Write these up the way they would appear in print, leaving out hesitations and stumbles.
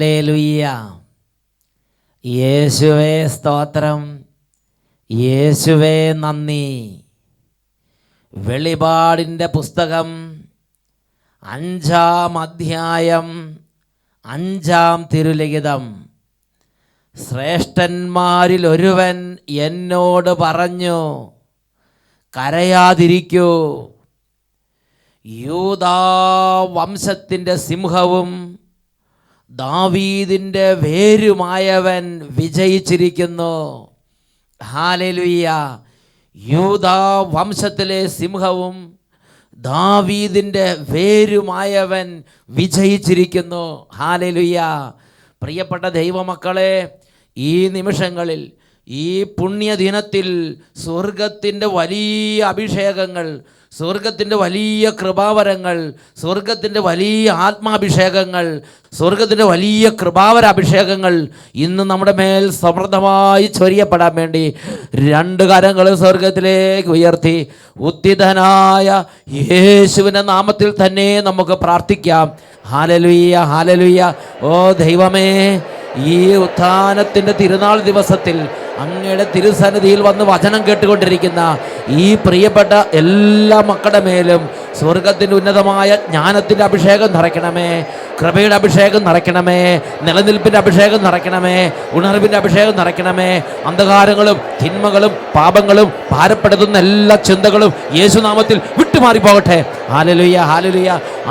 Hallelujah. യേശുവേ സ്തോത്രം, യേശുവേ നന്ദി. വെളിപാടിൻ്റെ പുസ്തകം 5-ാം അധ്യായം 5-ാം തിരുലിഖിതം. ശ്രേഷ്ഠന്മാരിൽ ഒരുവൻ എന്നോട് പറഞ്ഞു, കരയാതിരിക്കൂ, യൂദാ വംശത്തിൻ്റെ സിംഹവും ദാവീദിൻ്റെ വേരുമായവൻ വിജയിച്ചിരിക്കുന്നു. ഹല്ലേലൂയ. യൂദാ വംശത്തിലെ സിംഹവും ദാവീദിൻ്റെ വേരുമായവൻ വിജയിച്ചിരിക്കുന്നു. ഹല്ലേലൂയ. പ്രിയപ്പെട്ട ദൈവമക്കളെ, ഈ നിമിഷങ്ങളിൽ, ഈ പുണ്യദിനത്തിൽ സ്വർഗത്തിൻ്റെ വലിയ അഭിഷേകങ്ങൾ, സ്വർഗത്തിൻ്റെ വലിയ കൃപാവരങ്ങൾ, സ്വർഗത്തിൻ്റെ വലിയ ആത്മാഭിഷേകങ്ങൾ, സ്വർഗത്തിൻ്റെ വലിയ കൃപാവര അഭിഷേകങ്ങൾ ഇന്ന് നമ്മുടെ മേൽ സമൃദ്ധമായി ചൊരിയപ്പെടാൻ വേണ്ടി 2 കരങ്ങൾ സ്വർഗത്തിലേക്ക് ഉയർത്തി ഉത്തിതനായ യേശുവിൻ്റെ നാമത്തിൽ തന്നെ നമുക്ക് പ്രാർത്ഥിക്കാം. Hallelujah, hallelujah. ഓ ദൈവമേ, ഈ ഉത്ഥാനത്തിൻ്റെ തിരുനാൾ ദിവസത്തിൽ അങ്ങയുടെ തിരുസന്നിധിയിൽ വന്ന് വചനം കേട്ടുകൊണ്ടിരിക്കുന്ന ഈ പ്രിയപ്പെട്ട എല്ലാ മക്കളുടെ മേലും സ്വർഗത്തിൻ്റെ ഉന്നതമായ ജ്ഞാനത്തിൻ്റെ അഭിഷേകം നിറയ്ക്കണമേ, കൃപയുടെ അഭിഷേകം നിറയ്ക്കണമേ, നിലനിൽപ്പിൻ്റെ അഭിഷേകം നിറയ്ക്കണമേ, ഉണർവിൻ്റെ അഭിഷേകം നിറയ്ക്കണമേ. അന്ധകാരങ്ങളും തിന്മകളും പാപങ്ങളും ഭാരപ്പെടുത്തുന്ന എല്ലാ ചിന്തകളും യേശുനാമത്തിൽ വിട്ടുമാറിപ്പോകട്ടെ. Hallelujah, hallelujah.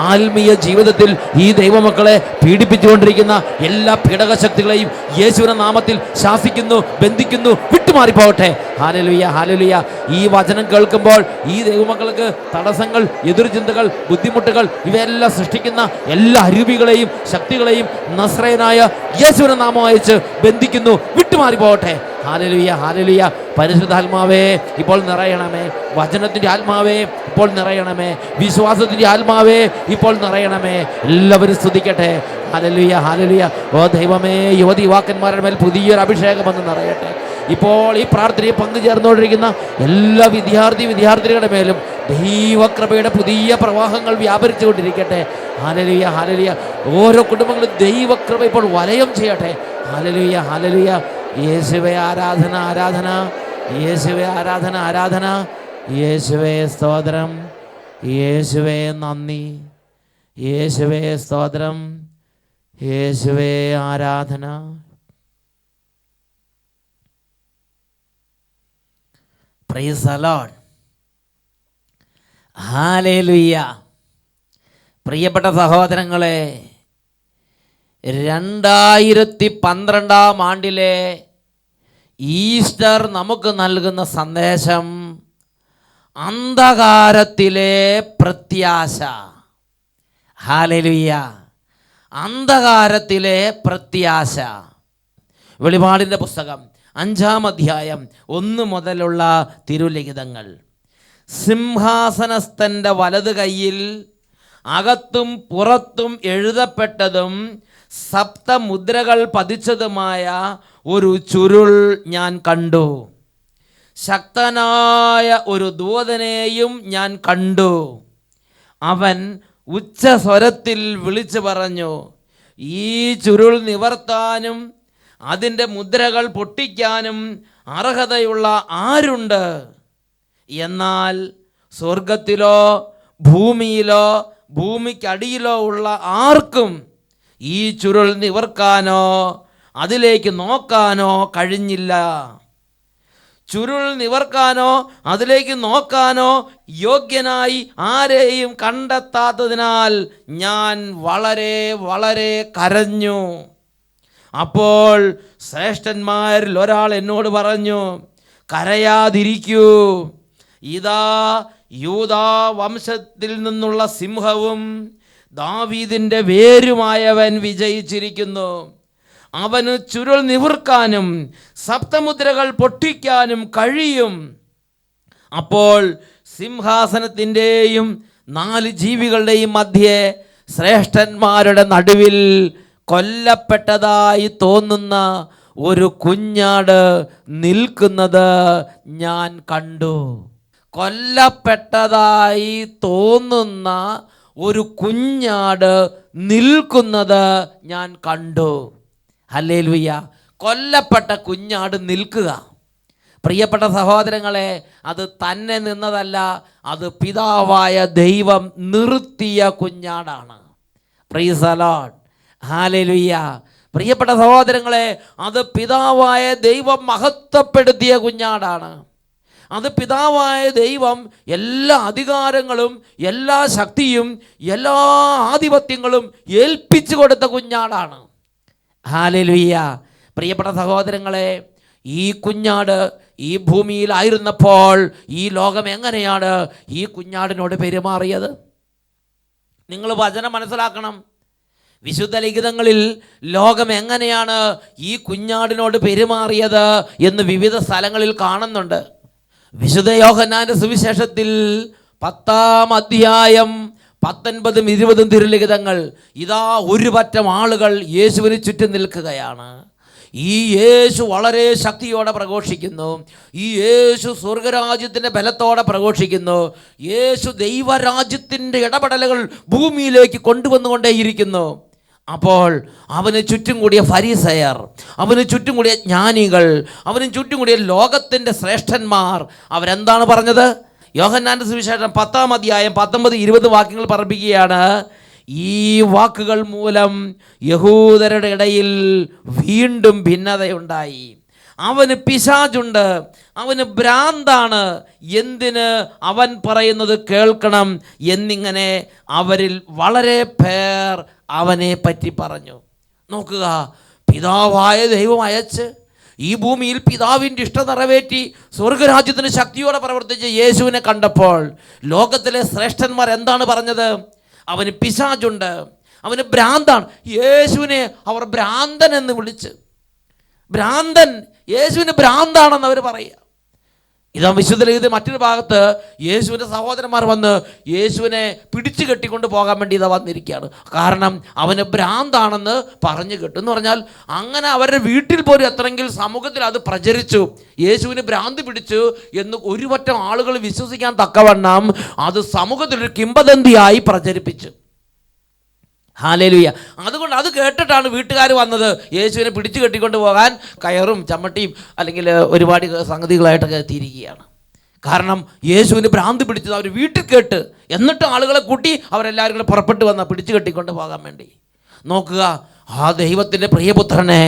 ആത്മീയ ജീവിതത്തിൽ ഈ ദൈവമക്കളെ പീഡിപ്പിച്ചുകൊണ്ടിരിക്കുന്ന എല്ലാ പീഡകശക്തികളെയും യേശുവിന്റെ നാമത്തിൽ ശാസിക്കുന്നു, ബന്ധിക്കുന്നു, വിട്ടുമാറിപ്പോകട്ടെ. Hallelujah, hallelujah. ഈ വചനം കേൾക്കുമ്പോൾ ഈ ദൈവമക്കൾക്ക് തടസ്സങ്ങൾ, എതിർചിന്തകൾ, ബുദ്ധിമുട്ടുകൾ ഇവയെല്ലാം സൃഷ്ടിക്കുന്ന എല്ലാ അരൂപികളെയും ശക്തികളെയും നസ്രയനായ യേശുവിന്റെ നാമം അയച്ച് ബന്ധിക്കുന്നു, വിട്ടുമാറിപ്പോകട്ടെ. Hallelujah, hallelujah. പരിശുദ്ധാത്മാവേ ഇപ്പോൾ നിറയണമേ, വചനത്തിൻ്റെ ആത്മാവേ ഇപ്പോൾ നിറയണമേ, വിശ്വാസത്തിൻ്റെ ആത്മാവേ ഇപ്പോൾ നിറയണമേ. എല്ലാവരും സ്തുതിക്കട്ടെ. Hallelujah, hallelujah. ഓ ദൈവമേ, യുവതി യുവാക്കന്മാരുടെ മേൽ പുതിയൊരു അഭിഷേകം വന്ന് നിറയട്ടെ. ഇപ്പോൾ ഈ പ്രാർത്ഥനയിൽ പങ്കുചേർന്നുകൊണ്ടിരിക്കുന്ന എല്ലാ വിദ്യാർത്ഥികളുടെ മേലും ദൈവകൃപയുടെ പുതിയ പ്രവാഹങ്ങൾ വ്യാപരിച്ചു കൊണ്ടിരിക്കട്ടെ. Hallelujah, hallelujah. ഓരോ കുടുംബങ്ങളും ദൈവകൃപ ഇപ്പോൾ വലയം ചെയ്യട്ടെ. Hallelujah, hallelujah. യേശുവേ ആരാധന, ആരാധന. യേശുവേ ആരാധന, ആരാധന. യേശുവേ സ്തോത്രം, യേശുവേ നന്ദി. യേശുവേ സ്തോത്രം, യേശുവേ ആരാധന. Price the lord. ഹല്ലേലൂയ. പ്രിയപ്പെട്ട സഹോദരങ്ങളെ, 2012 ആണ്ടിലെ ഈസ്റ്റർ നമുക്ക് നൽകുന്ന സന്ദേശം അന്ധകാരത്തിലെ പ്രത്യാശ. ഹല്ലേലൂയ. അന്ധകാരത്തിലെ പ്രത്യാശ. വെളിപാടിൻ്റെ പുസ്തകം 5-ാം അധ്യായം 1 മുതലുള്ള തിരുലിഖിതങ്ങൾ. സിംഹാസനസ്ഥൻ്റെ വലത് കൈയിൽ അകത്തും പുറത്തും എഴുതപ്പെട്ടതും 7 മുദ്രകൾ പതിച്ചതുമായ ഒരു ചുരുൾ ഞാൻ കണ്ടു. ശക്തനായ ഒരു ദൂതനെയും ഞാൻ കണ്ടു. അവൻ ഉച്ചസ്വരത്തിൽ വിളിച്ചു പറഞ്ഞു, ഈ ചുരുൾ നിവർത്താനും അതിൻ്റെ മുദ്രകൾ പൊട്ടിക്കാനും അർഹതയുള്ള ആരുണ്ട്? എന്നാൽ സ്വർഗത്തിലോ ഭൂമിയിലോ ഭൂമിക്കടിയിലോ ഉള്ള ആർക്കും ഈ ചുരുൾ നിവർക്കാനോ അതിലേക്ക് നോക്കാനോ കഴിഞ്ഞില്ല. ചുരുൾ നിവർക്കാനോ അതിലേക്ക് നോക്കാനോ യോഗ്യനായി ആരെയും കണ്ടെത്താത്തതിനാൽ ഞാൻ വളരെ വളരെ കരഞ്ഞു. അപ്പോൾ ശ്രേഷ്ഠന്മാരിൽ ഒരാൾ എന്നോട് പറഞ്ഞു, കരയാതിരിക്കൂ, ഇതാ യൂദാ വംശത്തിൽ നിന്നുള്ള സിംഹവും ദാവീദിൻ്റെ വേരുമായവൻ വിജയിച്ചിരിക്കുന്നു. അവന് ചുരുൾ നിവർക്കാനും 7 മുദ്രകൾ പൊട്ടിക്കാനും കഴിയും. അപ്പോൾ സിംഹാസനത്തിൻ്റെയും 4 ജീവികളുടെയും മധ്യേ ശ്രേഷ്ഠന്മാരുടെ നടുവിൽ കൊല്ലപ്പെട്ടതായി തോന്നുന്ന ഒരു കുഞ്ഞാട് നിൽക്കുന്നത് ഞാൻ കണ്ടു. കൊല്ലപ്പെട്ടതായി തോന്നുന്ന ഒരു കുഞ്ഞാട് നിൽക്കുന്നത് ഞാൻ കണ്ടു. ഹല്ലേലൂയ. കൊല്ലപ്പെട്ട കുഞ്ഞാട് നിൽക്കുക. പ്രിയപ്പെട്ട സഹോദരങ്ങളെ, അത് തന്നെ നിന്നതല്ല, അത് പിതാവായ ദൈവം നിർത്തിയ കുഞ്ഞാടാണ്. Praise the lord. ഹല്ലേലൂയ. പ്രിയപ്പെട്ട സഹോദരങ്ങളെ, അത് പിതാവായ ദൈവം മഹത്വപ്പെടുത്തിയ കുഞ്ഞാടാണ്. അത് പിതാവായ ദൈവം എല്ലാ അധികാരങ്ങളും എല്ലാ ശക്തിയും എല്ലാ ആധിപത്യങ്ങളും ഏൽപ്പിച്ചു കൊടുത്ത കുഞ്ഞാടാണ്. ഹല്ലേലൂയ. പ്രിയപ്പെട്ട സഹോദരങ്ങളെ, ഈ കുഞ്ഞാട് ഈ ഭൂമിയിലായിരുന്നപ്പോൾ ഈ ലോകം എങ്ങനെയാണ് ഈ കുഞ്ഞാടിനോട് പെരുമാറിയത്? നിങ്ങൾ വചനം മനസ്സിലാക്കണം. വിശുദ്ധ ലിഖിതങ്ങളിൽ ലോകം എങ്ങനെയാണ് ഈ കുഞ്ഞാടിനോട് പെരുമാറിയത് എന്ന് വിവിധ സ്ഥലങ്ങളിൽ കാണുന്നുണ്ട്. വിശുദ്ധ യോഹന്നാന്റെ സുവിശേഷത്തിൽ 10-ാം അധ്യായം 19-ഉം 20-ഉം തിരുലിഖിതങ്ങൾ, ഇതാ ഒരു പറ്റം ആളുകൾ യേശുവിന് ചുറ്റും നിൽക്കുകയാണ്. ഈ യേശു വളരെ ശക്തിയോടെ പ്രഘോഷിക്കുന്നു. ഈ യേശു സ്വർഗരാജ്യത്തിൻ്റെ ബലത്തോടെ പ്രഘോഷിക്കുന്നു. യേശു ദൈവരാജ്യത്തിൻ്റെ ഇടപെടലുകൾ ഭൂമിയിലേക്ക് കൊണ്ടുവന്നുകൊണ്ടേയിരിക്കുന്നു. അപ്പോൾ അവന് ചുറ്റും കൂടിയ ഫരീസയർ, അവന് ചുറ്റും കൂടിയ ജ്ഞാനികൾ, അവന് ചുറ്റും കൂടിയ ലോകത്തിൻ്റെ ശ്രേഷ്ഠന്മാർ അവരെന്താണ് പറഞ്ഞത്? യോഹന്നാന്റെ സുവിശേഷം 10-ാം അധ്യായം 19-20 വാക്യങ്ങൾ പറയിപ്പിക്കുകയാണ്. ഈ വാക്കുകൾ മൂലം യഹൂദരുടെ ഇടയിൽ വീണ്ടും ഭിന്നതയുണ്ടായി. അവന് പിശാചുണ്ട്, അവന് ഭ്രാന്താണ്, എന്തിന് അവൻ പറയുന്നത് കേൾക്കണം എന്നിങ്ങനെ അവരിൽ വളരെ പേർ അവനെ പറ്റി പറഞ്ഞു. നോക്കുക, പിതാവായ ദൈവം അയച്ച് ഈ ഭൂമിയിൽ പിതാവിൻ്റെ ഇഷ്ടം നിറവേറ്റി സ്വർഗരാജ്യത്തിന് ശക്തിയോടെ പ്രവർത്തിച്ച യേശുവിനെ കണ്ടപ്പോൾ ലോകത്തിലെ ശ്രേഷ്ഠന്മാർ എന്താണ് പറഞ്ഞത്? അവന് പിശാചുണ്ട്, അവന് ഭ്രാന്താണ്. യേശുവിനെ അവർ ഭ്രാന്തൻ എന്ന് വിളിച്ച്, ഭ്രാന്തൻ, യേശുവിന് ഭ്രാന്താണെന്ന് അവർ പറയുക. ഇതാ വിശുദ്ധ ലിഖിതത്തിൽ മറ്റൊരു ഭാഗത്ത് യേശുവിൻ്റെ സഹോദരന്മാർ വന്ന് യേശുവിനെ പിടിച്ചു കെട്ടിക്കൊണ്ട് പോകാൻ വേണ്ടി ഇതാ വന്നിരിക്കുകയാണ്. കാരണം അവന് ഭ്രാന്താണെന്ന് പറഞ്ഞു കേട്ടു. എന്ന് പറഞ്ഞാൽ അങ്ങനെ അവരുടെ വീട്ടിൽ പോലും എത്രയെങ്കിൽ സമൂഹത്തിൽ അത് പ്രചരിച്ചു. യേശുവിന് ഭ്രാന്തി പിടിച്ചു എന്ന് ഒരു പറ്റം ആളുകൾ വിശ്വസിക്കാൻ തക്കവണ്ണം അത് സമൂഹത്തിലൊരു കിംവദന്തിയായി പ്രചരിപ്പിച്ചു. ഹല്ലേലൂയ. അതുകൊണ്ട് അത് കേട്ടിട്ടാണ് വീട്ടുകാർ വന്നത് യേശുവിനെ പിടിച്ചു കെട്ടിക്കൊണ്ട് പോകാൻ കയറും ചമ്മട്ടിയും അല്ലെങ്കിൽ ഒരുപാട് സംഗതികളായിട്ടൊക്കെ എത്തിയിരിക്കുകയാണ്. കാരണം യേശുവിന് ഭ്രാന്തി പിടിച്ചത് അവർ വീട്ടിൽ കേട്ട്, എന്നിട്ട് ആളുകളെ കൂട്ടി അവരെല്ലാവരും കൂടെ പുറപ്പെട്ട് വന്ന പിടിച്ചു കെട്ടിക്കൊണ്ട് പോകാൻ വേണ്ടി. നോക്കുക, ആ ദൈവത്തിൻ്റെ പ്രിയപുത്രനെ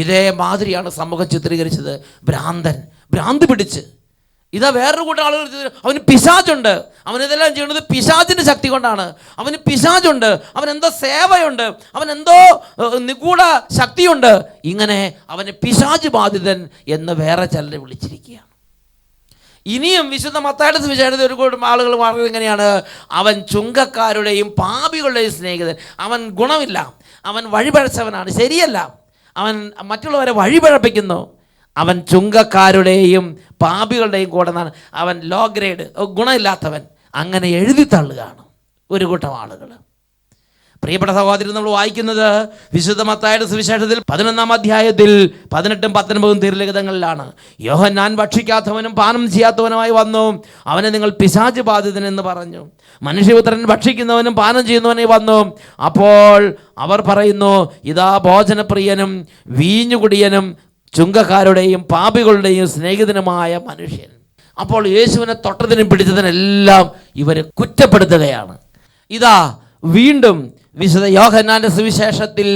ഇതേ മാതിരിയാണ് സമൂഹം ചിത്രീകരിച്ചത്. ഭ്രാന്തൻ, ഭ്രാന്തി പിടിച്ച്. ഇതാ വേറൊരു കൂട്ടം ആളുകൾ, അവന് പിശാചുണ്ട്, അവനിതെല്ലാം ചെയ്യുന്നത് പിശാചിൻ്റെ ശക്തി കൊണ്ടാണ്, അവന് പിശാചുണ്ട്, അവനെന്തോ സേവയുണ്ട്, അവനെന്തോ നിഗൂഢ ശക്തിയുണ്ട്, ഇങ്ങനെ അവന് പിശാച് ബാധിതൻ എന്ന് വേറെ ചിലരെ വിളിച്ചിരിക്കുകയാണ്. ഇനിയും വിശുദ്ധ മത്തായിയുടെ സുവിശേഷത്തിൽ ഒരു കൂട്ടം ആളുകൾ പറഞ്ഞത് എങ്ങനെയാണ്? അവൻ ചുങ്കക്കാരുടെയും പാപികളുടെയും സ്നേഹിതൻ, അവൻ ഗുണമില്ല, അവൻ വഴിപഴച്ചവനാണ്, ശരിയല്ല, അവൻ മറ്റുള്ളവരെ വഴിപഴപ്പിക്കുന്നു, അവൻ ചുങ്കക്കാരുടെയും പാപികളുടെയും കൂടെ നിന്നാണ്, അവൻ ലോ ഗ്രേഡ്, ഗുണമില്ലാത്തവൻ, അങ്ങനെ എഴുതി തള്ളുകയാണ് ഒരു കൂട്ടം ആളുകൾ. പ്രിയപ്പെട്ട സഹോദരൻ, നമ്മൾ വായിക്കുന്നത് വിശുദ്ധ മത്തായിയുടെ സുവിശേഷത്തിൽ 11-ാം അധ്യായത്തിൽ 18-ഉം 19-ഉം തിരുലിഖിതങ്ങളിലാണ്. യോഹന്നാൻ ഭക്ഷിക്കാത്തവനും പാനം ചെയ്യാത്തവനുമായി വന്നു, അവനെ നിങ്ങൾ പിശാച് ബാധിതനെന്ന് പറഞ്ഞു. മനുഷ്യപുത്രൻ ഭക്ഷിക്കുന്നവനും പാനം ചെയ്യുന്നവനായി വന്നു. അപ്പോൾ അവർ പറയുന്നു, ഇതാ ഭോജനപ്രിയനും വീഞ്ഞുകുടിയനും ചുങ്കക്കാരുടെയും പാപികളുടെയും സ്നേഹിതനുമായ മനുഷ്യൻ. അപ്പോൾ യേശുവിനെ തൊട്ടതിനും പിടിച്ചതിനെല്ലാം ഇവർ കുറ്റപ്പെടുത്തുകയാണ്. ഇതാ വീണ്ടും വിശുദ്ധ യോഹന്നാന്റെ സുവിശേഷത്തിൽ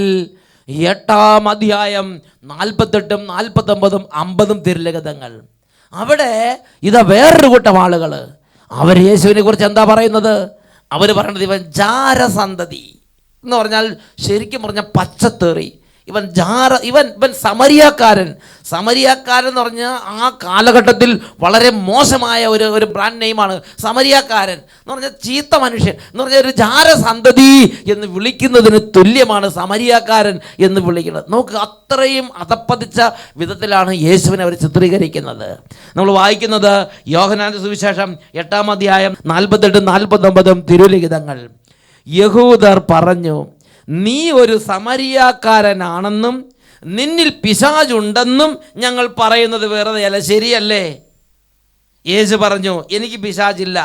8-ാം അധ്യായം 48-ഉം 49-ഉം 50-ഉം തിരുലിഖിതങ്ങൾ, അവിടെ ഇതാ വേറൊരു കൂട്ടം ആളുകൾ അവർ യേശുവിനെ കുറിച്ച് എന്താ പറയുന്നത്? അവർ പറയുന്നത് ഇവൻ ജാരസന്തതി എന്ന് പറഞ്ഞാൽ ശരിക്കും പറഞ്ഞാൽ പച്ചത്തേറി. ഇവൻ സമരിയാക്കാരൻ എന്ന് പറഞ്ഞാൽ ആ കാലഘട്ടത്തിൽ വളരെ മോശമായ ഒരു ബ്രാൻഡ് നെയിമാണ് സമരിയാക്കാരൻ എന്ന് പറഞ്ഞാൽ ചീത്ത മനുഷ്യൻ എന്ന് പറഞ്ഞാൽ ഒരു ജാരസന്തതി എന്ന് വിളിക്കുന്നതിന് തുല്യമാണ് സമരിയാക്കാരൻ എന്ന് വിളിക്കുന്നത്. നമുക്ക് അത്രയും അധപ്പതിച്ച വിധത്തിലാണ് യേശുവിനെ അവർ ചിത്രീകരിക്കുന്നത്. നമ്മൾ വായിക്കുന്നത് യോഹന്നാന്റെ സുവിശേഷം 8-ാം അധ്യായം 48-ഉം 49-ഉം തിരുലിഖിതങ്ങൾ. യഹൂദർ പറഞ്ഞു, നീ ഒരു സമരിയാക്കാരനാണെന്നും നിന്നിൽ പിശാചുണ്ടെന്നും ഞങ്ങൾ പറയുന്നത് വെറുതെയല്ല, ശരിയല്ലേ? യേശു പറഞ്ഞു, എനിക്ക് പിശാചില്ല,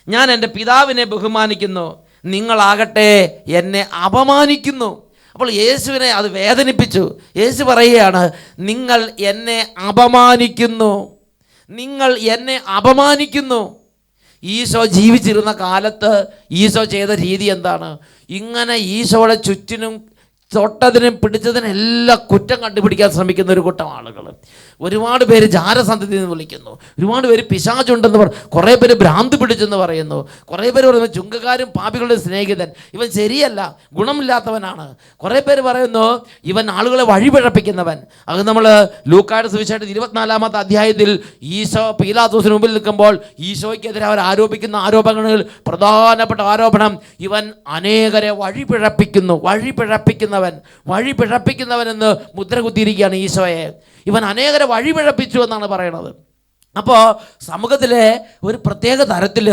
ഞാൻ എൻ്റെ പിതാവിനെ ബഹുമാനിക്കുന്നു, നിങ്ങളാകട്ടെ എന്നെ അപമാനിക്കുന്നു. അപ്പോൾ യേശുവിനെ അത് വേദനിപ്പിച്ചു. യേശു പറയുകയാണ്, നിങ്ങൾ എന്നെ അപമാനിക്കുന്നു, നിങ്ങൾ എന്നെ അപമാനിക്കുന്നു. ഈശോ ജീവിച്ചിരുന്ന കാലത്ത് ഈശോ ചെയ്ത രീതി എന്താണ്? ഇങ്ങനെ ഈശോയുടെ ചുറ്റിനും തൊട്ടതിനും പിടിച്ചതിനും എല്ലാം കുറ്റം കണ്ടുപിടിക്കാൻ ശ്രമിക്കുന്ന ഒരു കൂട്ടം ആളുകൾ. ഒരുപാട് പേര് ജാരസന്ധതി എന്ന് വിളിക്കുന്നു, ഒരുപാട് പേര് പിശാചുണ്ടെന്ന് കുറേ പേര് ഭ്രാന്ത് പിടിച്ചെന്ന് പറയുന്നു, കുറേ പേര് പറയുന്നു ചുങ്കക്കാരും പാപികളുടെ സ്നേഹിതൻ, ഇവൻ ശരിയല്ല, ഗുണമില്ലാത്തവനാണ്. കുറേ പേര് പറയുന്നു ഇവൻ ആളുകളെ വഴിപിഴപ്പിക്കുന്നവൻ. അത് നമ്മൾ ലൂക്കായുടെ സുവിശേഷം 24-ാമത്തെ അധ്യായത്തിൽ ഈശോ പീലാത്തോസിന് മുമ്പിൽ നിൽക്കുമ്പോൾ ഈശോയ്ക്കെതിരെ അവർ ആരോപിക്കുന്ന ആരോപണങ്ങളിൽ പ്രധാനപ്പെട്ട ആരോപണം, ഇവൻ അനേകരെ വഴിപിഴപ്പിക്കുന്നവൻ എന്ന് മുദ്ര കുത്തിയിരിക്കുകയാണ് ഈശോയെ. ഇവൻ അനേകരെ വഴിപിഴപ്പിച്ചു എന്നാണ് പറയണത്. അപ്പോൾ സമൂഹത്തിലെ ഒരു പ്രത്യേക തരത്തിൽ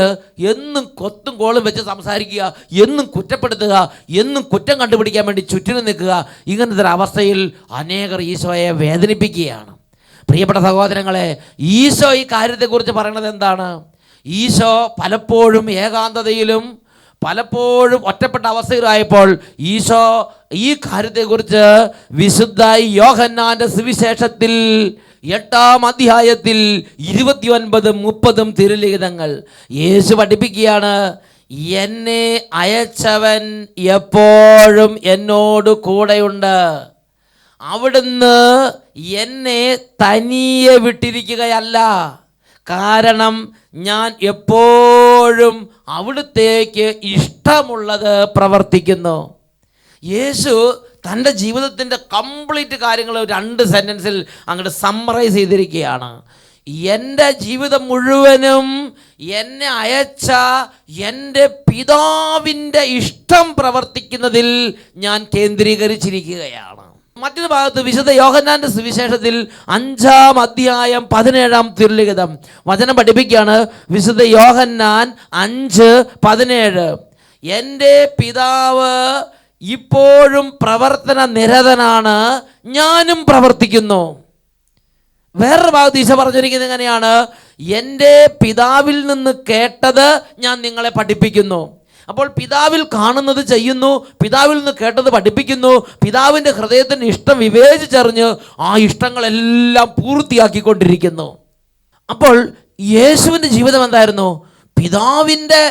എന്നും കൊത്തും കോളും വെച്ച് സംസാരിക്കുക, എന്നും കുറ്റപ്പെടുത്തുക, എന്നും കുറ്റം കണ്ടുപിടിക്കാൻ വേണ്ടി ചുറ്റിനും നിൽക്കുക, ഇങ്ങനത്തെ ഒരു അവസ്ഥയിൽ അനേകർ ഈശോയെ വേദനിപ്പിക്കുകയാണ്. പ്രിയപ്പെട്ട സഹോദരങ്ങളെ, ഈശോ ഈ കാര്യത്തെക്കുറിച്ച് പറയണത് എന്താണ്? ഈശോ പലപ്പോഴും ഏകാന്തതയിലും പലപ്പോഴും ഒറ്റപ്പെട്ട അവസ്ഥയിലായപ്പോൾ ഈശോ ഈ കാര്യത്തെക്കുറിച്ച് വിശുദ്ധ യോഹന്നാന്റെ സുവിശേഷത്തിൽ 8-ാം അധ്യായത്തിൽ 29-30 തിരുലിഖിതങ്ങൾ യേശു പഠിപ്പിക്കുകയാണ്, എന്നെ അയച്ചവൻ എപ്പോഴും എന്നോട് കൂടെയുണ്ട്, അവിടുന്ന് എന്നെ തനിയെ വിട്ടിരിക്കുകയല്ല, കാരണം ഞാൻ എപ്പോഴും അവിടുത്തേക്ക് ഇഷ്ടമുള്ളത് പ്രവർത്തിക്കുന്നു. യേശു തൻ്റെ ജീവിതത്തിൻ്റെ കംപ്ലീറ്റ് കാര്യങ്ങൾ 2 സെൻറ്റൻസിൽ അങ്ങോട്ട് സമ്മറൈസ് ചെയ്തിരിക്കുകയാണ്. എൻ്റെ ജീവിതം മുഴുവനും എന്നെ അയച്ച എൻ്റെ പിതാവിൻ്റെ ഇഷ്ടം പ്രവർത്തിക്കുന്നതിൽ ഞാൻ കേന്ദ്രീകരിച്ചിരിക്കുകയാണ്. മറ്റൊരു ഭാഗത്ത് വിശുദ്ധ യോഹന്നാന്റെ സുവിശേഷത്തിൽ 5-ാം അധ്യായം 17-ാം തിരുലിഖിതം വചനം പഠിപ്പിക്കുകയാണ്. വിശുദ്ധ യോഹന്നാൻ 5:17, എൻ്റെ പിതാവ് ഇപ്പോഴും പ്രവർത്തന നിരതനാണ്, ഞാനും പ്രവർത്തിക്കുന്നു. വേറൊരു ഭാഗത്ത് ഈശോ പറഞ്ഞിരിക്കുന്നത് എങ്ങനെയാണ്? എൻ്റെ പിതാവിൽ നിന്ന് കേട്ടത് ഞാൻ നിങ്ങളെ പഠിപ്പിക്കുന്നു. അപ്പോൾ പിതാവിൽ കാണുന്നത് ചെയ്യുന്നു, പിതാവിൽ നിന്ന് കേട്ടത് പഠിപ്പിക്കുന്നു, പിതാവിൻ്റെ ഹൃദയത്തിൻ്റെ ഇഷ്ടം വിവേചിച്ചറിഞ്ഞ് ആ ഇഷ്ടങ്ങളെല്ലാം പൂർത്തിയാക്കിക്കൊണ്ടിരിക്കുന്നു. അപ്പോൾ യേശുവിൻ്റെ ജീവിതം എന്തായിരുന്നു? പിതാവിൻ്റെ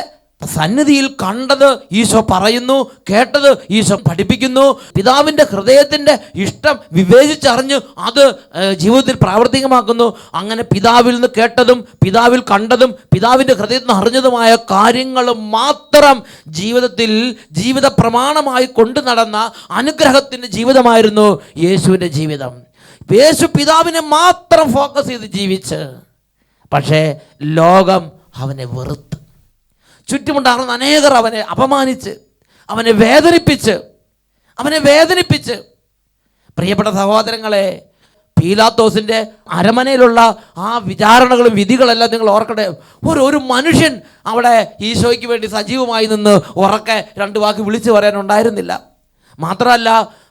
സന്നിധിയിൽ കണ്ടത് ഈശോ പറയുന്നു, കേട്ടത് ഈശോ പഠിപ്പിക്കുന്നു, പിതാവിൻ്റെ ഹൃദയത്തിൻ്റെ ഇഷ്ടം വിവേചിച്ചറിഞ്ഞ് അത് ജീവിതത്തിൽ പ്രാവർത്തികമാക്കുന്നു. അങ്ങനെ പിതാവിൽ നിന്ന് കേട്ടതും പിതാവിൽ കണ്ടതും പിതാവിൻ്റെ ഹൃദയത്തിൽ നിന്ന് അറിഞ്ഞതുമായ കാര്യങ്ങൾ മാത്രം ജീവിതത്തിൽ ജീവിത പ്രമാണമായി കൊണ്ടു നടന്ന അനുഗ്രഹത്തിൻ്റെ ജീവിതമായിരുന്നു യേശുവിൻ്റെ ജീവിതം. യേശു പിതാവിനെ മാത്രം ഫോക്കസ് ചെയ്ത് ജീവിച്ച്, പക്ഷേ ലോകം അവനെ വെറുത്ത്, ചുറ്റുമുണ്ടാകുന്ന അനേകർ അവനെ അപമാനിച്ച്, അവനെ വേദനിപ്പിച്ച്. പ്രിയപ്പെട്ട സഹോദരങ്ങളെ, പീലാത്തോസിൻ്റെ അരമനയിലുള്ള ആ വിചാരണകളും വിധികളെല്ലാം നിങ്ങൾ ഓർക്കട്ടെ. ഒരു മനുഷ്യൻ അവിടെ ഈശോയ്ക്ക് വേണ്ടി സജീവമായി നിന്ന് ഉറക്കെ 2 വാക്ക് വിളിച്ചു പറയാനുണ്ടായിരുന്നില്ല. മാത്രമല്ല,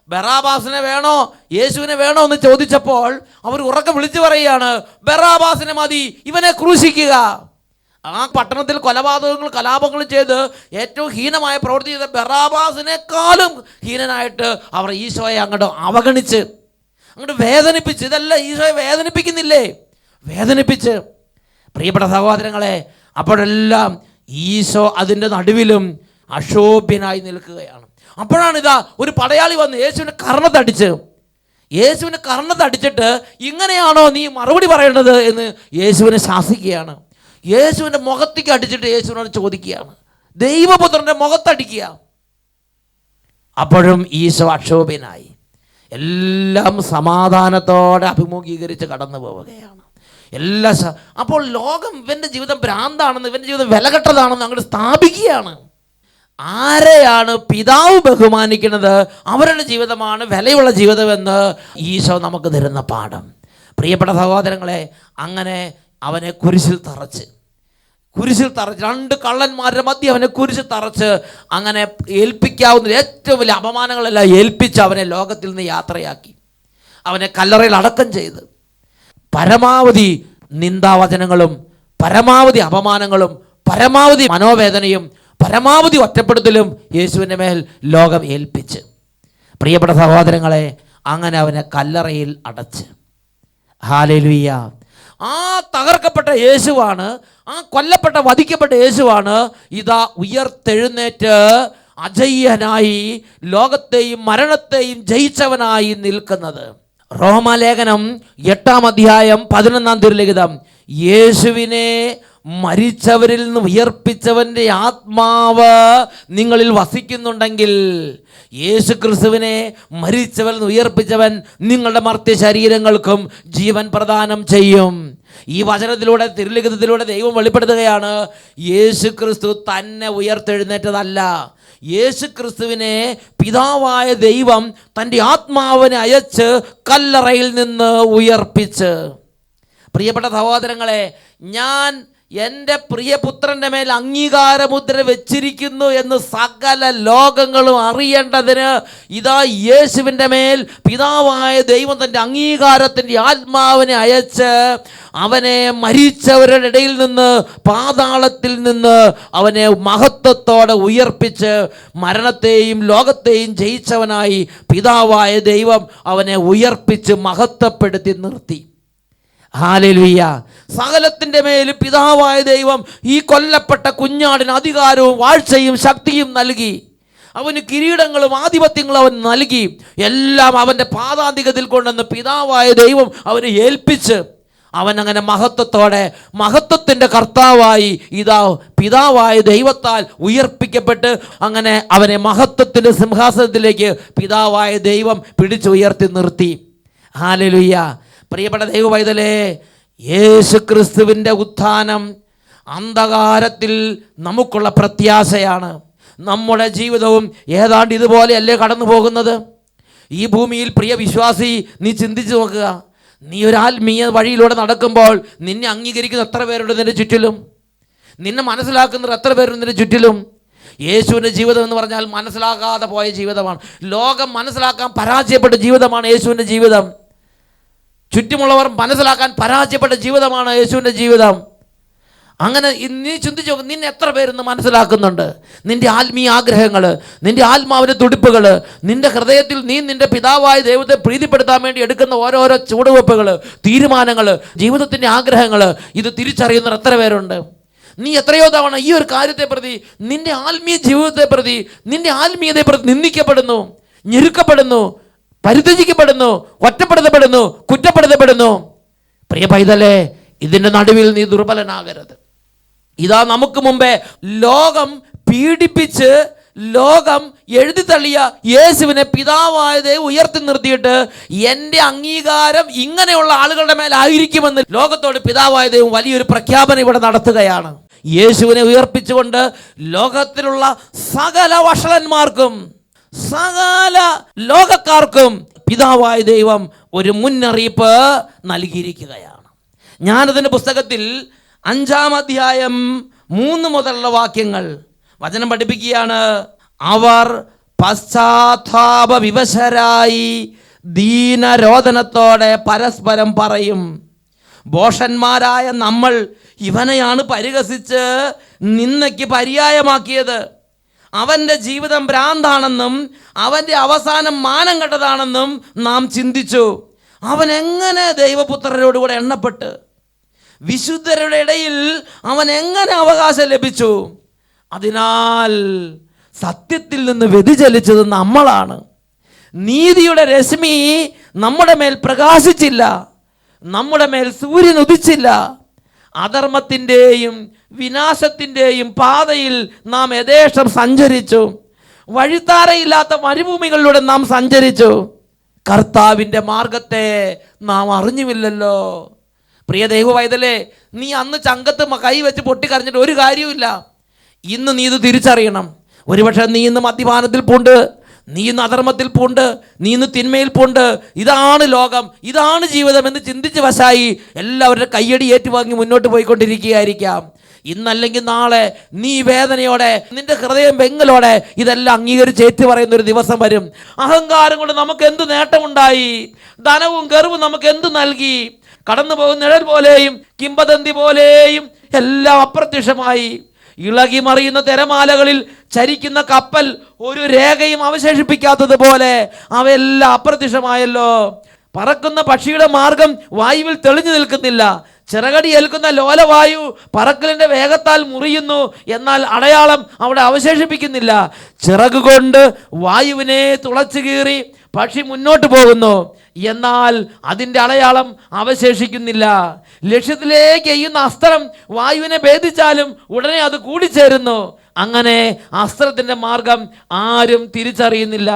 ബറാബാസിനെ വേണോ യേശുവിനെ വേണോ എന്ന് ചോദിച്ചപ്പോൾ അവർ ഉറക്കെ വിളിച്ചു പറയുകയാണ്, ബറാബാസിനെ മതി, ഇവനെ ക്രൂശിക്കുക. ആ പട്ടണത്തിൽ കൊലപാതകങ്ങൾ കലാപങ്ങൾ ചെയ്ത് ഏറ്റവും ഹീനമായ പ്രവൃത്തി ചെയ്ത ബറാബാസിനേക്കാളും ഹീനനായിട്ട് അവർ ഈശോയെ അങ്ങോട്ട് അവഗണിച്ച്, അങ്ങോട്ട് വേദനിപ്പിച്ച്. ഇതെല്ലാം ഈശോയെ വേദനിപ്പിക്കുന്നില്ലേ? വേദനിപ്പിച്ച്. പ്രിയപ്പെട്ട സഹോദരങ്ങളെ, അപ്പോഴെല്ലാം ഈശോ അതിൻ്റെ നടുവിലും അക്ഷോഭ്യനായി നിൽക്കുകയാണ്. അപ്പോഴാണ് ഇതാ ഒരു പടയാളി വന്ന് യേശുവിനെ കർണത്തടിച്ചിട്ട് ഇങ്ങനെയാണോ നീ മറുപടി പറയേണ്ടത് എന്ന് യേശുവിനെ ശാസിക്കുകയാണ്. യേശുവിൻ്റെ മുഖത്തേക്ക് അടിച്ചിട്ട് യേശുവിനോട് ചോദിക്കുകയാണ്, ദൈവപുത്രൻ്റെ മുഖത്തടിക്കുക. അപ്പോഴും ഈശോ അക്ഷോഭ്യനായി എല്ലാം സമാധാനത്തോടെ അഭിമുഖീകരിച്ച് കടന്നു പോവുകയാണ്. അപ്പോൾ ലോകം ഇവൻ്റെ ജീവിതം ഭ്രാന്താണെന്ന്, ഇവൻ്റെ ജീവിതം വിലകെട്ടതാണെന്ന് അങ്ങോട്ട് സ്ഥാപിക്കുകയാണ്. ആരെയാണ് പിതാവ് ബഹുമാനിക്കുന്നത്, അവരുടെ ജീവിതമാണ് വിലയുള്ള ജീവിതമെന്ന് ഈശോ നമുക്ക് തരുന്ന പാഠം. പ്രിയപ്പെട്ട സഹോദരങ്ങളെ, അങ്ങനെ അവനെ കുരിശിൽ തറച്ച് 2 കള്ളന്മാരുടെ മധ്യ അവനെ കുരിശിൽ തറച്ച് അങ്ങനെ ഏൽപ്പിക്കാവുന്ന ഏറ്റവും വലിയ അപമാനങ്ങളെല്ലാം ഏൽപ്പിച്ച് അവനെ ലോകത്തിൽ നിന്ന് യാത്രയാക്കി, അവനെ കല്ലറയിൽ അടക്കം ചെയ്ത് പരമാവധി നിന്ദാവചനങ്ങളും പരമാവധി അപമാനങ്ങളും പരമാവധി മനോവേദനയും പരമാവധി ഒറ്റപ്പെടുത്തലും യേശുവിൻ്റെ മേൽ ലോകം ഏൽപ്പിച്ച്. പ്രിയപ്പെട്ട സഹോദരങ്ങളെ, അങ്ങനെ അവനെ കല്ലറയിൽ അടച്ച്. ഹല്ലേലൂയ. ആ തകർക്കപ്പെട്ട യേശുവാണ്, ആ കൊല്ലപ്പെട്ട വധിക്കപ്പെട്ട യേശുവാണ് ഇതാ ഉയർത്തെഴുന്നേറ്റ് അജയ്യനായി ലോകത്തെയും മരണത്തെയും ജയിച്ചവനായി നിൽക്കുന്നത്. റോമാലേഖനം 8-ാം അധ്യായം 11-ാം തിരുലിഖിതം, യേശുവിനെ മരിച്ചവരിൽ നിന്ന് ഉയർപ്പിച്ചവൻ്റെ ആത്മാവ് നിങ്ങളിൽ വസിക്കുന്നുണ്ടെങ്കിൽ, യേശു ക്രിസ്തുവിനെ മരിച്ചവരിൽ നിന്ന് ഉയർപ്പിച്ചവൻ നിങ്ങളുടെ മർത്യ ശരീരങ്ങൾക്കും ജീവൻ പ്രദാനം ചെയ്യും. ഈ വചനത്തിലൂടെ, തിരുലിഖിതത്തിലൂടെ ദൈവം വെളിപ്പെടുത്തുകയാണ്, യേശു ക്രിസ്തു തന്നെ ഉയർത്തെഴുന്നേറ്റതല്ല, യേശു ക്രിസ്തുവിനെ പിതാവായ ദൈവം തൻ്റെ ആത്മാവിനെ അയച്ച് കല്ലറയിൽ നിന്ന് ഉയർപ്പിച്ച്. പ്രിയപ്പെട്ട സഹോദരങ്ങളെ, ഞാൻ എൻ്റെ പ്രിയപുത്രൻ്റെ മേൽ അംഗീകാരമുദ്ര വെച്ചിരിക്കുന്നു എന്ന് സകല ലോകങ്ങളും അറിയേണ്ടതിന് ഇതാ യേശുവിൻ്റെ മേൽ പിതാവായ ദൈവം തൻ്റെ അംഗീകാരത്തിൻ്റെ ആത്മാവിനെ അയച്ച് അവനെ മരിച്ചവരുടെ ഇടയിൽ നിന്ന്, പാതാളത്തിൽ നിന്ന് അവനെ മഹത്വത്തോടെ ഉയർപ്പിച്ച് മരണത്തെയും ലോകത്തെയും ജയിച്ചവനായി പിതാവായ ദൈവം അവനെ ഉയർപ്പിച്ച് മഹത്വപ്പെടുത്തി നിർത്തി. ഹല്ലേലൂയ. സകലത്തിൻ്റെ മേൽ പിതാവായ ദൈവം ഈ കൊല്ലപ്പെട്ട കുഞ്ഞാടിന് അധികാരവും വാഴ്ചയും ശക്തിയും നൽകി. അവന് കിരീടങ്ങളും ആധിപത്യങ്ങളും അവൻ നൽകി. എല്ലാം അവൻ്റെ പാദാന്തികത്തിൽ കൊണ്ടുവന്ന് പിതാവായ ദൈവം അവനെ ഏൽപ്പിച്ച് അവൻ അങ്ങനെ മഹത്വത്തോടെ, മഹത്വത്തിൻ്റെ കർത്താവായി ഇതാ പിതാവായ ദൈവത്താൽ ഉയർപ്പിക്കപ്പെട്ട് അങ്ങനെ അവനെ മഹത്വത്തിൻ്റെ സിംഹാസനത്തിലേക്ക് പിതാവായ ദൈവം പിടിച്ചുയർത്തി നിർത്തി. ഹല്ലേലൂയ. പ്രിയപ്പെട്ട ദൈവപൈതലേ, യേശു ക്രിസ്തുവിൻ്റെ ഉത്ഥാനം അന്ധകാരത്തിൽ നമുക്കുള്ള പ്രത്യാശയാണ്. നമ്മുടെ ജീവിതവും ഏതാണ്ട് ഇതുപോലെയല്ലേ കടന്നു പോകുന്നത്? ഈ ഭൂമിയിൽ പ്രിയ വിശ്വാസി, നീ ചിന്തിച്ചു നോക്കുക. നീ ഒരു ആത്മീയ വഴിയിലൂടെ നടക്കുമ്പോൾ നിന്നെ അംഗീകരിക്കുന്ന എത്ര പേരുണ്ട് നിന്റെ ചുറ്റിലും? നിന്നെ മനസ്സിലാക്കുന്നവർ എത്ര പേരുണ്ട് നിന്റെ ചുറ്റിലും? യേശുവിൻ്റെ ജീവിതം എന്ന് പറഞ്ഞാൽ മനസ്സിലാക്കാതെ പോയ ജീവിതമാണ്. ലോകം മനസ്സിലാക്കാൻ പരാജയപ്പെട്ട ജീവിതമാണ് യേശുവിൻ്റെ ജീവിതം. ചുറ്റുമുള്ളവർ മനസ്സിലാക്കാൻ പരാജയപ്പെട്ട ജീവിതമാണ് യേശുവിൻ്റെ ജീവിതം. അങ്ങനെ നീ ചിന്തിച്ചു നോക്കും, നിന്നെ എത്ര പേരെന്ന് മനസ്സിലാക്കുന്നുണ്ട്? നിൻ്റെ ആത്മീയ ആഗ്രഹങ്ങൾ, നിൻ്റെ ആത്മാവിൻ്റെ തുടിപ്പുകൾ, നിൻ്റെ ഹൃദയത്തിൽ നീ നിൻ്റെ പിതാവായ ദൈവത്തെ പ്രീതിപ്പെടുത്താൻ വേണ്ടി എടുക്കുന്ന ഓരോരോ ചുവടുവെപ്പുകൾ, തീരുമാനങ്ങൾ, ജീവിതത്തിൻ്റെ ആഗ്രഹങ്ങൾ, ഇത് തിരിച്ചറിയുന്നവർ എത്ര പേരുണ്ട്? നീ എത്രയോ തവണ ഈ ഒരു കാര്യത്തെ പ്രതി, നിൻ്റെ ആത്മീയ ജീവിതത്തെ പ്രതി, നിൻ്റെ ആത്മീയതയെ പ്രതി നിന്ദിക്കപ്പെടുന്നു, ഞെരുക്കപ്പെടുന്നു, പരിത്യജിക്കപ്പെടുന്നു, ഒറ്റപ്പെടുത്തപ്പെടുന്നു, കുറ്റപ്പെടുത്തപ്പെടുന്നു. പ്രിയ പൈതലേ, ഇതിൻ്റെ നടുവിൽ നീ ദുർബലനാകരുത്. ഇതാ നമുക്ക് മുമ്പേ ലോകം പീഡിപ്പിച്ച്, ലോകം എഴുതി തള്ളിയ യേശുവിനെ പിതാവായ ദൈവം ഉയർത്തി നിർത്തിയിട്ട് എൻ്റെ അംഗീകാരം ഇങ്ങനെയുള്ള ആളുകളുടെ മേലായിരിക്കുമെന്ന് ലോകത്തോട് പിതാവായ ദൈവം വലിയൊരു പ്രഖ്യാപനം ഇവിടെ നടത്തുകയാണ്. യേശുവിനെ ഉയർപ്പിച്ചുകൊണ്ട് ലോകത്തിലുള്ള സകല വഷളന്മാർക്കും, സകല ലോകക്കാർക്കും പിതാവായ ദൈവം ഒരു മുന്നറിയിപ്പ് നൽകിയിരിക്കുകയാണ്. ഞാനതിൻ്റെ പുസ്തകത്തിൽ 5-ാം അധ്യായം 3 മുതലുള്ള വാക്യങ്ങൾ വചനം പഠിപ്പിക്കുകയാണ്. അവർ പശ്ചാത്താപ വിവശരായി ദീനരോധനത്തോടെ പരസ്പരം പറയും, ഭോഷന്മാരായ നമ്മൾ ഇവനെയാണ് പരിഹസിച്ച് നിന്നയ്ക്ക് പര്യായമാക്കിയത്. അവൻ്റെ ജീവിതം ഭ്രാന്താണെന്നും അവൻ്റെ അവസാനം മാനം കെട്ടതാണെന്നും നാം ചിന്തിച്ചു. അവൻ എങ്ങനെ ദൈവപുത്രരോടുകൂടെ എണ്ണപ്പെട്ട് വിശുദ്ധരുടെ ഇടയിൽ അവൻ എങ്ങനെ അവകാശം ലഭിച്ചു? അതിനാൽ സത്യത്തിൽ നിന്ന് വ്യതിചലിച്ചത് നമ്മളാണ്. നീതിയുടെ രശ്മി നമ്മുടെ മേൽ പ്രകാശിച്ചില്ല, നമ്മുടെ മേൽ സൂര്യൻ ഉദിച്ചില്ല. അധർമ്മത്തിൻ്റെയും വിനാശത്തിൻ്റെയും പാതയിൽ നാം യഥേഷ്ടം സഞ്ചരിച്ചു. വഴിത്താരയില്ലാത്ത മരുഭൂമികളിലൂടെ നാം സഞ്ചരിച്ചു. കർത്താവിൻ്റെ മാർഗത്തെ നാം അറിഞ്ഞുമില്ലല്ലോ. പ്രിയ ദൈവവൈതലേ, നീ അന്ന് ചങ്കത്ത് കൈവച്ച് പൊട്ടിക്കരഞ്ഞിട്ട് ഒരു കാര്യവുമില്ല. ഇന്ന് നീ ഇത് തിരിച്ചറിയണം. ഒരുപക്ഷെ നീ ഇന്ന് മദ്യപാനത്തിൽ പൂണ്ട്, നീ ഇന്ന് അധർമ്മത്തിൽ പൂണ്ട്, നീ ഇന്ന് തിന്മയിൽ പൂണ്ട്. ഇതാണ് ലോകം, ഇതാണ് ജീവിതം എന്ന് ചിന്തിച്ച് വശായി എല്ലാവരുടെ കയ്യടി ഏറ്റുവാങ്ങി മുന്നോട്ട് പോയിക്കൊണ്ടിരിക്കുകയായിരിക്കാം. ഇന്നല്ലെങ്കിൽ നാളെ നീ വേദനയോടെ, നിന്റെ ഹൃദയം വെങ്ങലോടെ ഇതെല്ലാം അംഗീകരിച്ച് ഏറ്റുപറയുന്ന ഒരു ദിവസം വരും. അഹങ്കാരം കൊണ്ട് നമുക്ക് എന്ത് നേട്ടമുണ്ടായി? ധനവും ഗർവും നമുക്ക് എന്ത് നൽകി? കടന്നു പോകുന്ന നിഴൽ പോലെയും കിംവദന്തി പോലെയും എല്ലാം അപ്രത്യക്ഷമായി. ഇളകി മറിയുന്ന തിരമാലകളിൽ ചരിക്കുന്ന കപ്പൽ ഒരു രേഖയും അവശേഷിപ്പിക്കാത്തതുപോലെ അവയെല്ലാം അപ്രത്യക്ഷമായല്ലോ. പറക്കുന്ന പക്ഷിയുടെ മാർഗം വായുവിൽ തെളിഞ്ഞു നിൽക്കുന്നില്ല. ചിറകടി ഏൽക്കുന്ന ലോലവായു പറക്കലിന്റെ വേഗത്താൽ മുറിയുന്നു, എന്നാൽ അടയാളം അവിടെ അവശേഷിപ്പിക്കുന്നില്ല. ചിറക് കൊണ്ട് വായുവിനെ തുളച്ചു കീറി പക്ഷി മുന്നോട്ട് പോകുന്നു, എന്നാൽ അതിൻ്റെ അടയാളം അവശേഷിക്കുന്നില്ല. ലക്ഷ്യത്തിലേക്ക് എയ്യുന്ന അസ്ത്രം വായുവിനെ ഭേദിച്ചാലും ഉടനെ അത് കൂടിച്ചേരുന്നു. അങ്ങനെ അസ്ത്രത്തിന്റെ മാർഗം ആരും തിരിച്ചറിയുന്നില്ല.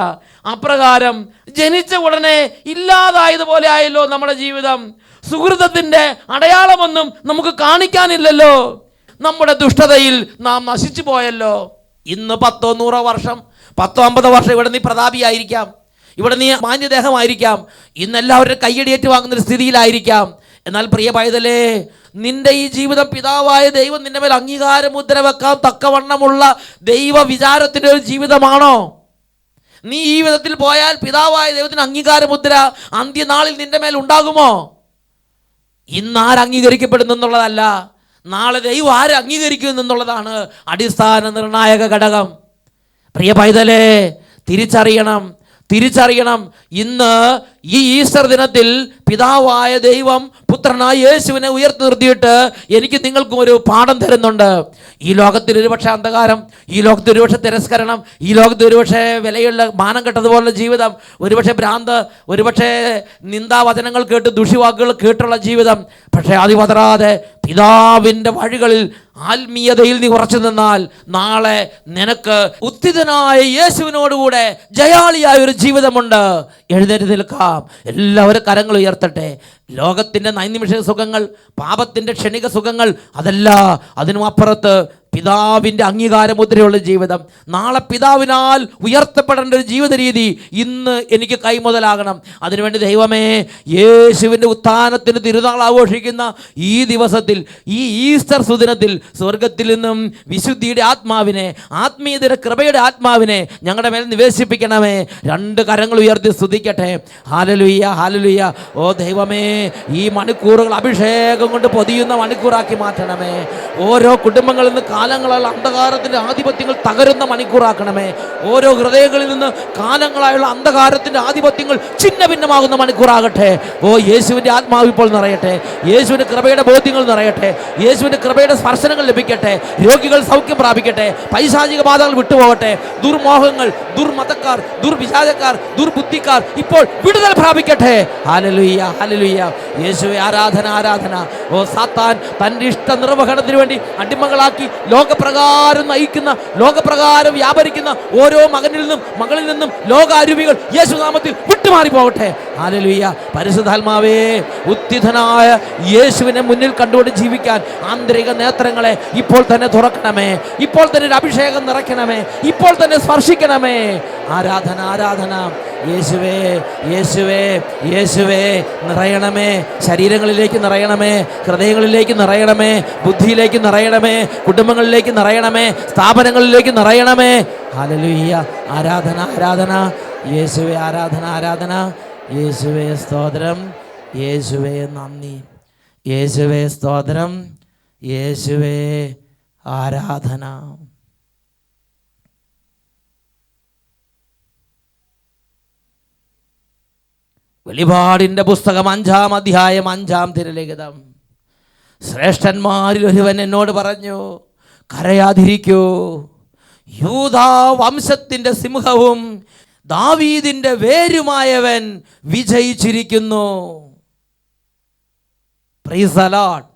അപ്രകാരം ജനിച്ച ഉടനെ ഇല്ലാതായതുപോലെ ആയല്ലോ നമ്മുടെ ജീവിതം. സുഹൃതത്തിന്റെ അടയാളമൊന്നും നമുക്ക് കാണിക്കാനില്ലല്ലോ. നമ്മുടെ ദുഷ്ടതയിൽ നാം നശിച്ചു പോയല്ലോ. ഇന്ന് 10 100 വർഷം 10 50 വർഷം ഇവിടെ നീ പ്രതാപിയായിരിക്കാം, ഇവിടെ നീ മാന്യദേഹമായിരിക്കാം, ഇന്ന് എല്ലാവരും കയ്യടിയേറ്റ് വാങ്ങുന്നൊരു സ്ഥിതിയിലായിരിക്കാം. എന്നാൽ പ്രിയ പൈതലേ, നിന്റെ ഈ ജീവിതം പിതാവായ ദൈവം നിന്റെ മേൽ അംഗീകാരമുദ്ര വെക്കാൻ തക്കവണ്ണമുള്ള ദൈവ വിചാരത്തിൻ്റെ ഒരു ജീവിതമാണോ? നീ ഈ വിധത്തിൽ പോയാൽ പിതാവായ ദൈവത്തിന് അംഗീകാരമുദ്ര അന്ത്യനാളിൽ നിന്റെ മേൽ ഉണ്ടാകുമോ? ഇന്ന് ആര് അംഗീകരിക്കപ്പെടുന്നു എന്നുള്ളതല്ല, നാളെ ദൈവം ആര് അംഗീകരിക്കുന്നു എന്നുള്ളതാണ് അടിസ്ഥാന നിർണായക ഘടകം. പ്രിയ പൈതലേ, തിരിച്ചറിയണം. ഇന്ന് ഈ ഈസ്റ്റർ ദിനത്തിൽ പിതാവായ ദൈവം പുത്രനായ യേശുവിനെ ഉയർത്തി നിർത്തിയിട്ട് എനിക്ക് നിങ്ങൾക്കും ഒരു പാഠം തരുന്നുണ്ട്. ഈ ലോകത്തിൽ ഒരുപക്ഷെ അന്ധകാരം, ഈ ലോകത്ത് ഒരുപക്ഷെ തിരസ്കരണം, ഈ ലോകത്ത് ഒരുപക്ഷെ വിലയുള്ള മാനം കെട്ടതുപോലുള്ള ജീവിതം, ഒരുപക്ഷെ ഭ്രാന്ത്, ഒരുപക്ഷെ നിന്ദാവചനങ്ങൾ കേട്ട് ദുഷിവാക്കുകൾ കേട്ടുള്ള ജീവിതം. പക്ഷേ അതിപതറാതെ പിതാവിൻ്റെ വഴികളിൽ ആത്മീയതയിൽ നീ ഉറച്ചു നിന്നാൽ നാളെ നിനക്ക് ഉത്തിതനായ യേശുവിനോടുകൂടെ ജയാളിയായ ഒരു ജീവിതമുണ്ട്. എഴുന്നേറ്റ് നിൽക്കാം. എല്ലാവരും കരങ്ങൾ ഉയർത്തട്ടെ. ലോകത്തിൻ്റെ നൈനിമിഷ സുഖങ്ങൾ, പാപത്തിൻ്റെ ക്ഷണിക സുഖങ്ങൾ, അതല്ല, അതിനും അപ്പുറത്ത് പിതാവിൻ്റെ അംഗീകാരമുദ്രയുള്ള ജീവിതം. നാളെ പിതാവിനാൽ ഉയർത്തപ്പെടേണ്ട ഒരു ജീവിത രീതി ഇന്ന് എനിക്ക് കൈമുതലാകണം. അതിനുവേണ്ടി ദൈവമേ, യേശുവിൻ്റെ ഉത്ഥാനത്തിന് തിരുനാൾ ആഘോഷിക്കുന്ന ഈ ദിവസത്തിൽ, ഈ ഈസ്റ്റർ സുദിനത്തിൽ സ്വർഗത്തിൽ നിന്നും വിശുദ്ധിയുടെ ആത്മാവിനെ, ആത്മീയതയുടെ കൃപയുടെ ആത്മാവിനെ ഞങ്ങളുടെ മേൽ നിവേശിപ്പിക്കണമേ. 2 കരങ്ങൾ ഉയർത്തി സ്തുതിക്കട്ടെ. Hallelujah, hallelujah. ഓ ദൈവമേ, ഈ മണിക്കൂറുകൾ അഭിഷേകം കൊണ്ട് പൊതിയുന്ന മണിക്കൂറാക്കി മാറ്റണമേ. ഓരോ കുടുംബങ്ങളിൽ നിന്ന് കാലങ്ങളായുള്ള അന്ധകാരത്തിൻ്റെ ആധിപത്യങ്ങൾ തകരുന്ന മണിക്കൂറാക്കണമേ. ഓരോ ഹൃദയങ്ങളിൽ നിന്ന് കാലങ്ങളായുള്ള അന്ധകാരത്തിൻ്റെ ആധിപത്യങ്ങൾ ഛിന്ന ഭിന്നമാകുന്ന മണിക്കൂറാകട്ടെ. ഓ യേശുവിൻ്റെ ആത്മാവ് ഇപ്പോൾ നിറയട്ടെ. യേശുവിൻ്റെ കൃപയുടെ ബോധ്യങ്ങൾ നിറയട്ടെ. യേശുവിൻ്റെ കൃപയുടെ സ്പർശനങ്ങൾ ലഭിക്കട്ടെ. രോഗികൾ സൗഖ്യം പ്രാപിക്കട്ടെ. പൈശാചിക ബാധകൾ വിട്ടുപോകട്ടെ. ദുർമോഹങ്ങൾ, ദുർമതക്കാർ, ദുർവിചാരക്കാർ, ദുർബുദ്ധിക്കാർ ഇപ്പോൾ വിടുതൽ പ്രാപിക്കട്ടെ. Hallelujah, hallelujah. യേശുവേ, ആരാധന, ആരാധന. ഓ സാത്താൻ തൻ്റെ ഇഷ്ട നിർവഹണത്തിന് വേണ്ടി അടിമകളാക്കി ലോകപ്രകാരം നയിക്കുന്ന, ലോകപ്രകാരം വ്യാപരിക്കുന്ന ഓരോ മകനിൽ നിന്നും മകളിൽ നിന്നും ലോക അരുവികൾ യേശുനാമത്തിൽ വിട്ടുമാറി പോകട്ടെ. ഹല്ലേലൂയ. പരിശുദ്ധാത്മാവേ, ഉത്തിതനായ യേശുവിനെ മുന്നിൽ കണ്ടുകൊണ്ട് ജീവിക്കാൻ ആന്തരിക നേത്രങ്ങളെ ഇപ്പോൾ തന്നെ തുറക്കണമേ. ഇപ്പോൾ തന്നെ ഒരു അഭിഷേകം നിറയ്ക്കണമേ. ഇപ്പോൾ തന്നെ സ്പർശിക്കണമേ. ആരാധന, ആരാധന. യേശുവേ, യേശുവേ, യേശുവേ, നിറയണമേ. ശരീരങ്ങളിലേക്ക് നിറയണമേ, ഹൃദയങ്ങളിലേക്ക് നിറയണമേ, ബുദ്ധിയിലേക്ക് നിറയണമേ, കുടുംബങ്ങളിലേക്ക് നിറയണമേ, സ്ഥാപനങ്ങളിലേക്ക് നിറയണമേ. ഹല്ലേലൂയ. ആരാധന, ആരാധന. യേശുവേ, ആരാധന, ആരാധന. യേശുവേ സ്തോത്രം, യേശുവേ നന്ദി, യേശുവേ സ്തോത്രം, യേശുവേ ആരാധന. വെളിപാടിൻ്റെ പുസ്തകം 5-ാം അധ്യായം 5-ാം തിരുലിഖിതം. ശ്രേഷ്ഠന്മാരിൽ ഒരുവൻ എന്നോട് പറഞ്ഞു, കരയാതിരിക്കൂ, യൂദാ വംശത്തിൻ്റെ സിംഹവും ദാവീദിൻ്റെ വേരുമായവൻ വിജയിച്ചിരിക്കുന്നു. Praise the lord.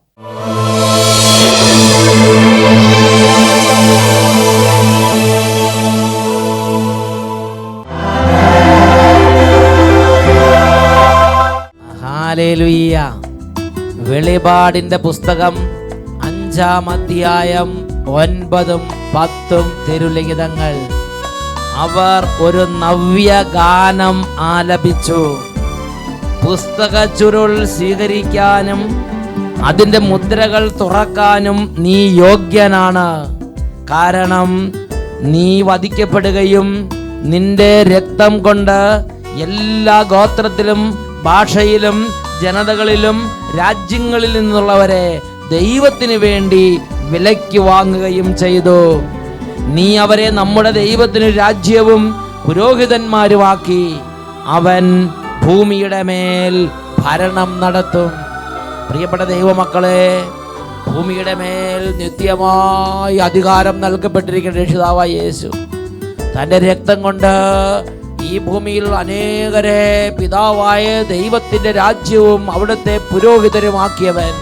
ഹല്ലേലൂയ. വെളിപാടിൻ്റെ പുസ്തകം 5-ാം അധ്യായം 9-ഉം 10-ഉം തിരുലിഖിതങ്ങൾ. അവർ ഒരു നവ്യഗാനം ആലപിച്ചു. പുസ്തക ചുരുൾ സ്വീകരിക്കാനും അതിൻ്റെ മുദ്രകൾ തുറക്കാനും നീ യോഗ്യനാണ്. കാരണം നീ വധിക്കപ്പെടുകയും നിന്റെ രക്തം കൊണ്ട് എല്ലാ ഗോത്രത്തിലും ഭാഷയിലും ജനതകളിലും രാജ്യങ്ങളിൽ നിന്നുള്ളവരെ ദൈവത്തിന് വേണ്ടി വിലയ്ക്ക് വാങ്ങുകയും ചെയ്തു. നീ അവരെ നമ്മുടെ ദൈവത്തിന് രാജ്യവും പുരോഹിതന്മാരുമാക്കി. അവൻ ഭൂമിയുടെ മേൽ ഭരണം നടത്തും. പ്രിയപ്പെട്ട ദൈവമക്കളെ, ഭൂമിയുടെ മേൽ നിത്യമായി അധികാരം നൽകപ്പെട്ടിരിക്കുന്ന രക്ഷിതാവായ യേശു തൻ്റെ രക്തം കൊണ്ട് ഈ ഭൂമിയിൽ അനേകരെ പിതാവായ ദൈവത്തിൻ്റെ രാജ്യവും അവിടുത്തെ പുരോഹിതരുമാക്കിയവൻ.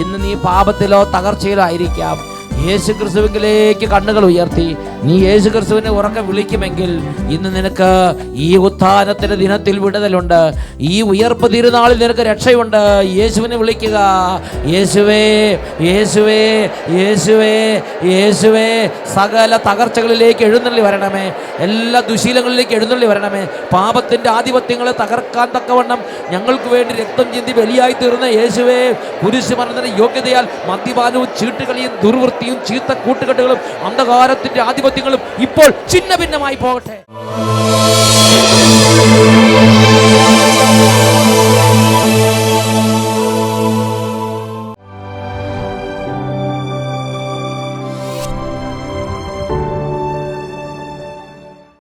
ഇന്ന് നീ പാപത്തിലോ തകർച്ചയിലോ ആയിരിക്കാം. യേശു ക്രിസ്തുവിലേക്ക് കണ്ണുകൾ ഉയർത്തി നീ യേശു ക്രിസ്തുവിനെ ഉറക്കെ വിളിക്കുമെങ്കിൽ ഇന്ന് നിനക്ക് ഈ ഉത്ഥാനത്തിന്റെ ദിനത്തിൽ വിടുതലുണ്ട്. ഈ ഉയർപ്പ് തിരുനാളിൽ നിനക്ക് രക്ഷയുണ്ട്. യേശുവിനെ വിളിക്കുക. യേശുവേ, യേശുവേ, യേശുവേ, യേശുവേ. സകല തകർച്ചകളിലേക്ക് എഴുന്നള്ളി വരണമേ. എല്ലാ ദുശീലങ്ങളിലേക്ക് എഴുന്നള്ളി വരണമേ. പാപത്തിന്റെ ആധിപത്യങ്ങളെ തകർക്കാൻ തക്കവണ്ണം ഞങ്ങൾക്ക് വേണ്ടി രക്തം ചിന്തി ബലിയായി തീർന്ന യേശുവേ, കുരിശ് മരണത്തിന് യോഗ്യതയാൽ മദ്യപാനവും ചീട്ടുകളിയും ദുർവൃത്തിയും ചീത്ത കൂട്ടുകെട്ടുകളും അന്ധകാരത്തിന്റെ ആധിപത്യങ്ങളും ഇപ്പോൾ ഛിന്ന ഭിന്നമായി പോകട്ടെ.